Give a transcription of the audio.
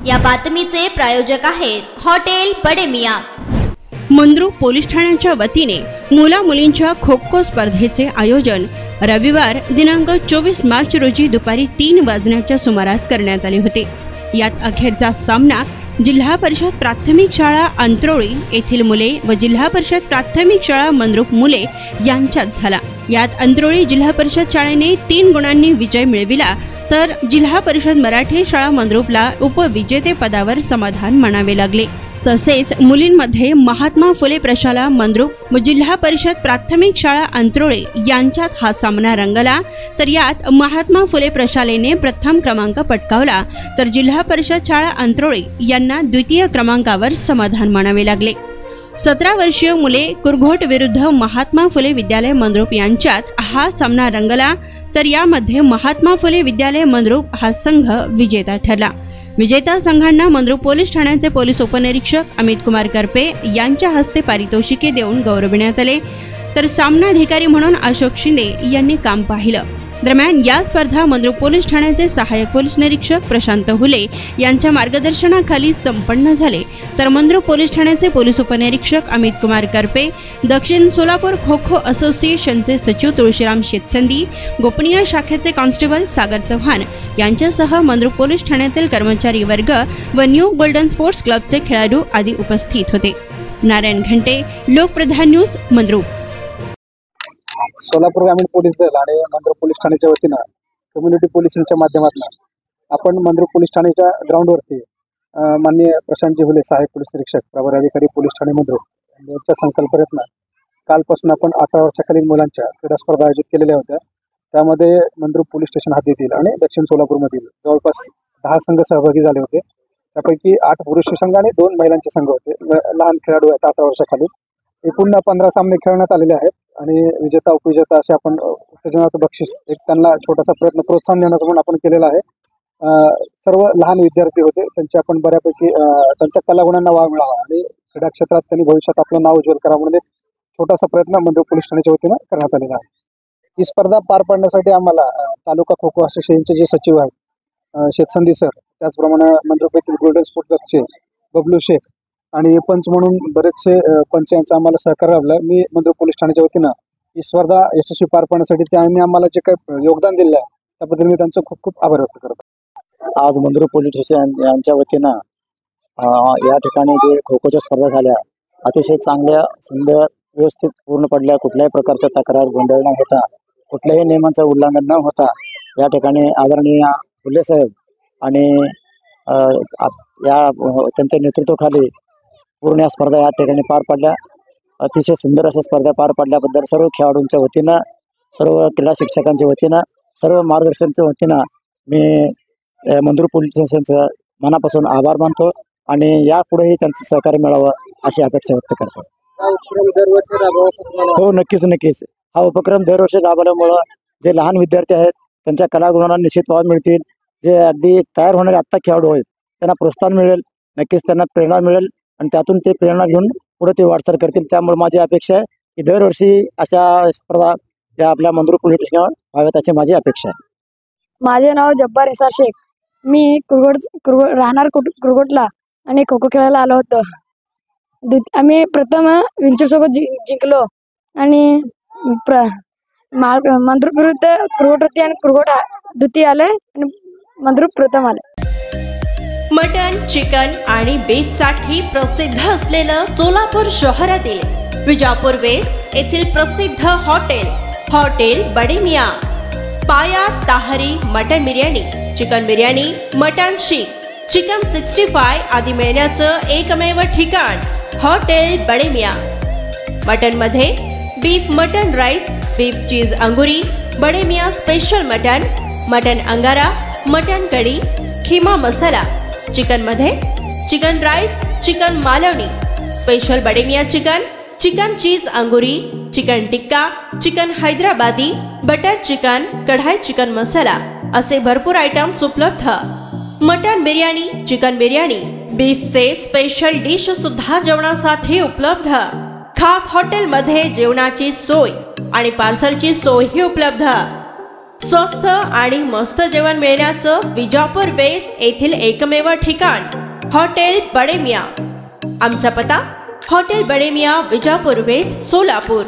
या बातमीचे प्रायोजक आहेत हॉटेल बडे मियां। मंद्रुप पोलीस ठाण्याच्या वतीने मुला मुलींच्या खो खो स्पर्धेचे आयोजन रविवार दिनांक 24 मार्च रोजी दुपारी 3 वाजण्याच्या सुमारास करण्यात आले होते। यात अखेरचा सामना जिल्हा परिषद प्राथमिक शाळा अंत्रोळी येथील मुले व जिल्हा परिषद प्राथमिक शाळा मंद्रुप मुले यांच्यात झाला। यात अंत्रोळी जिल्हा परिषद शाळेने 3 गुणांनी विजय मिळविला, तर जिल्हा परिषद मराठी शाळा मंद्रुपला उपविजेते पदावर समाधान मानावे लागले। तसेच मुलींमध्ये महात्मा फुले प्रशाला मंद्रुप व जिल्हा परिषद प्राथमिक शाळा अंत्रोळे यांच्यात हा सामना रंगला, तर यात महात्मा फुले प्रशालेने प्रथम क्रमांक पटकावला, तर जिल्हा परिषद शाळा अंत्रोळे यांना द्वितीय क्रमांकावर समाधान मानावे लागले। 17 वर्षीय मुले कुरघोट विरुद्ध महात्मा फुले विद्यालय मंद्रुप यांच्यात हा सामना रंगला, तर यामध्ये महात्मा फुले विद्यालय मंद्रुप हा संघ विजेता ठरला। विजेता संघांना मंद्रुप पोलीस ठाण्याचे पोलीस उपनिरीक्षक अमित कुमार करपे यांच्या हस्ते पारितोषिके देऊन गौरविण्यात आले, तर सामनाधिकारी म्हणून अशोक शिंदे यांनी काम पाहिलं। दरम्यान या स्पर्धा मंद्रुप पोलीस ठाण्याचे सहाय्यक पोलीस निरीक्षक प्रशांत हुले यांच्या मार्गदर्शनाखाली संपन्न झाले, तर मंद्रुप पोलीस ठाण्याचे पोलीस उपनिरीक्षक अमित कुमार करपे, दक्षिण सोलापूर खो खो असोसिएशनचे सचिव तुळशीराम शेतसंदी, गोपनीय शाखेचे कॉन्स्टेबल सागर चव्हाण यांच्यासह मंद्रुप पोलीस ठाण्यातील कर्मचारी वर्ग व न्यू गोल्डन स्पोर्ट्स क्लबचे खेळाडू आदी उपस्थित होते। नारायण घंटे, लोकप्रधान न्यूज, मंद्रुप। सोलापूर ग्रामीण पोलीस दल आणि मंद्रुप पोलीस ठाण्याच्या वतीनं कम्युनिटी पोलिसिंगच्या माध्यमातून आपण मंद्रुप पोलीस ठाण्याच्या ग्राउंडवरती माननीय प्रशांतजी हुले सहाय्यक पोलीस निरीक्षक प्रभारी अधिकारी पोलीस ठाणे मंद्रुप यांच्या संकल्पनेतून कालपासून आपण 18 वर्षाखालील मुलांच्या क्रीडा स्पर्धा आयोजित केलेल्या होत्या। त्यामध्ये मंद्रुप पोलीस स्टेशन हद्दीतील आणि दक्षिण सोलापूरमधील जवळपास 10 संघ सहभागी झाले होते। त्यापैकी 8 पुरुष संघ आणि 2 महिलांचे संघ होते। लहान खेळाडू आहेत 18 वर्षाखाली। एकूण 15 सामने खेळण्यात आलेले आहेत आणि विजेता उपविजेता असे आपण उत्तेजनाचं बक्षीस एक त्यांना छोटासा प्रयत्न प्रोत्साहन देण्याचा म्हणून आपण केलेला आहे। सर्व लहान विद्यार्थी होते, त्यांचे आपण बऱ्यापैकी त्यांच्या कलागुणांना वाव मिळावा आणि क्रीडा क्षेत्रात त्यांनी भविष्यात आपलं नाव उज्ज्वल करावं म्हणून एक छोटासा प्रयत्न मंद्रुप पोलीस ठाण्याच्या वतीनं करण्यात आलेला आहे। ही स्पर्धा पार पाडण्यासाठी आम्हाला तालुका खो खो असोसिएशनचे जे सचिव आहेत शेतसंदी सर, त्याचप्रमाणे मंद्रुप येथील गोल्डन स्पोर्ट्स क्लबचे बबलू शेख आणि पंच म्हणून बरेचसे पंच यांचा आम्हाला सहकार्य लाभलं। मी मंद्रुप पोलीस ठाण्याच्या वतीनं ही स्पर्धा यशस्वी पार पाडण्यासाठी त्यांनी आम्हाला जे काही योगदान दिलं आहे त्याबद्दल मी त्यांचं खूप खूप आभार व्यक्त करतो। आज मंद्रुप पोलीस स्टेशन यांच्या वतीनं या ठिकाणी जे खो खोच्या स्पर्धा झाल्या अतिशय चांगल्या, सुंदर, व्यवस्थित पूर्ण पडल्या। कुठल्याही प्रकारचा तक्रार गोंधळ न होता, कुठल्याही नियमांचं उल्लंघन न होता या ठिकाणी आदरणीय हुले साहेब आणि त्यांच्या नेतृत्वाखाली पूर्ण या स्पर्धा या ठिकाणी पार पडल्या। अतिशय सुंदर अशा स्पर्धा पार पडल्याबद्दल सर्व खेळाडूंच्या वतीनं, सर्व क्रीडा शिक्षकांच्या वतीनं, सर्व मार्गदर्शकांच्या वतीनं मी मंद्रुप पोलीस स्टेशनचं मनापासून आभार मानतो आणि यापुढेही त्यांचं सहकार्य मिळावं अशी अपेक्षा व्यक्त करतो। हो, नक्कीच हा उपक्रम दरवर्षी राबवल्यामुळं जे लहान विद्यार्थी आहेत त्यांच्या कलागुणांना निश्चित वाव मिळतील। जे अगदी तयार होणारे आत्ता खेळाडू आहेत त्यांना प्रोत्साहन मिळेल, नक्कीच त्यांना प्रेरणा मिळेल आणि त्यातून ते प्रेरणा घेऊन पुढे ते वाटचाल करतील। त्यामुळे माझी अपेक्षा आहे की दरवर्षी अशा स्पर्धा या आपल्या मंद्रुप पोलीस स्टेशनवर व्हाव्यात अशी माझी अपेक्षा आहे। माझे नाव जब्बार इसार शेख, मी राहणार कुरघोटला आणि खो खो खेळायला आलो होतो। आम्ही प्रथम विंचूरसोबत जिंकलो आणि मंद्रुप विरुद्ध कुरघोट होती आणि कुरघोट द्वितीय आले आणि मंद्रुप प्रथम आले। मटन, चिकन आणि बीफ साठी प्रसिद्ध असलेलं सोलापूर शहरातील विजापूर वेस्ट येथील प्रसिद्ध हॉटेल बडे मियां। पाया ताहरी mutton biryani, chicken biryani, mutton शीख, चिकन 65 आदी मिळण्याचं एकमेव ठिकाण हॉटेल बडे मियां। मटन मध्ये beef mutton rice, beef cheese अंगुरी, बडे मियां स्पेशल मटन अंगारा, मटन कढी, खिमा मसाला। चिकन मध्ये chicken rice, chicken Malvani, special Bade Miyan chicken cheese अंगुरी, chicken tikka, chicken Hyderabadi, butter chicken, kadai chicken masala असे भरपूर आयटम्स उपलब्ध। मटन बिर्याणी, चिकन बिर्याणी, बीफचे स्पेशल डिश सुद्धा जेवणासाठी उपलब्ध। खास हॉटेलमध्ये जेवणाची सोय आणि पार्सलची सोयही उपलब्ध। स्वस्त आणि मस्त जेवण मिळण्याचं विजापूर वेस्ट येथील एकमेव ठिकाण हॉटेल बडे मियाँ। आमचा पत्ता हॉटेल बडे मियाँ, विजापूर वेस्ट, सोलापूर।